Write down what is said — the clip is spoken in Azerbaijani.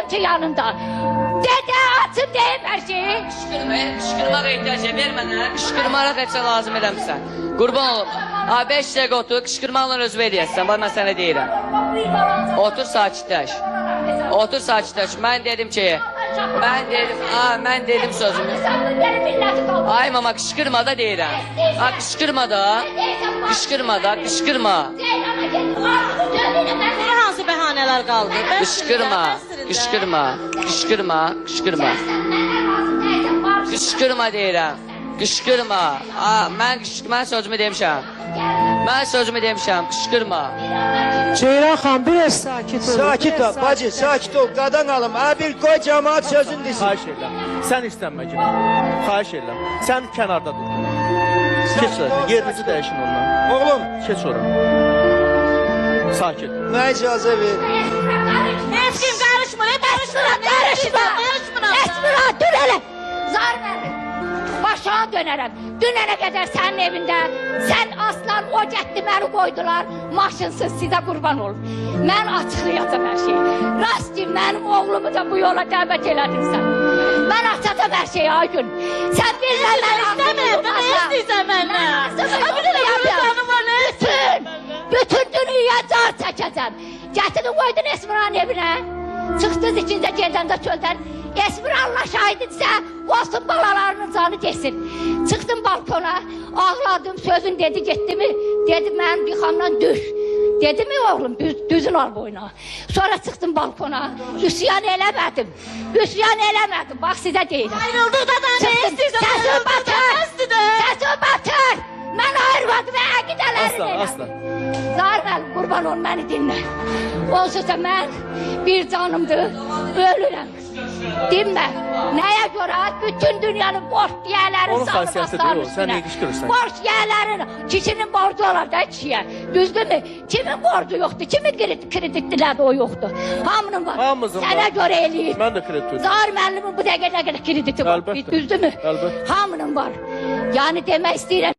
gördüm ki yanında. Dede açın deyip her şeyi. Qışqırmağa ehtiyac vermənə, qışqırmağa qəçə lazım eləmirsən. Qurban olum. 5 dəqiqə otur, qışqırmaqla özü eləyəsən. Bax, mən sənə deyirəm. Otur, sakitləş. Otur, sakitləş. Mən dedim ki, mən dedim sözümü. Ay mama, qışqırma da deyirəm. Qışqırma da. Qışqırma da, qışqırma. Hansı bəhanələr qaldı? Qışqırma, qışqırma, qışqırma, qışqırma. Qışqırma deyirəm. Qışqırma. Mən sözümü demişəm. Mən sözümü demişəm. Qışqırma. Ceyran xan biraz sakit ol. Sakit ol bacı, sakit ol. Qadan alım. Bir qoy cemaat sözün desin. Xahiş edirəm. Sən istənmə ki. Xahiş edirəm. Sən kənarda dur. Keç ora. Yerinizi dəyişin ondan. Oğlum, Keç ora. Sakit. nə icazə ver? Heç kim qarışmır, qarışmır. Esmira, dur hele. Zar verin. Başa dönerim. Dünene kadar senin evinde sen aslan o ceddi beni koydular. Maşınsız size kurban ol. Ben açıklayacağım her şeyi. Rastım benim oğlumu da bu yola davet elədim sen. Ben açacağım her şeyi Aygün. Sen bilmem ben İstəmirəm, nə istəyirsən məndən? Bütün dünyaya car çəkəcəm. Getirin koydun Esmira'nın evine. Çıktınız içinde cendende çölden. Esmir Allah şahidinse olsun balalarının canı geçsin. Çıktım balkona, ağladım, sözün dedi gitti mi? Dedi ben yıkamdan düş. Dedi mi oğlum düzün ol boyuna. Sonra çıktım balkona, üsyan eləmədim. Üsyan eləmədim, bak size deyim. Ayrıldıqda da nə istəyirsən? Səsin batır, səsin batır. Mən ayrılmadım və əqidələrini Aslan, elədim. aslan. Zarvel kurban ol beni dinle. Olsa ben bir canımdı, ölürüm. Dinme. Neye göre bütün dünyanın borç yerlerin Onun salıb xasiyyəti aslanın deyil o, sən üstüne. niyə qışqırırsan? Borç yerlerin, kişinin borcu olar da kişiye. Düzdür mü? Kimin borcu yoktu, kimin kreditlilerdi o yoktu. Hamının var. Hamımızın Sana var. göre eləyir. Mən də kredit ödəyirəm. Zar müəllimin bu dəqiqə nə qədər krediti var. Əlbəttə. Düzdür mü? Əlbəttə. Hamının var. Yani demək istəyirəm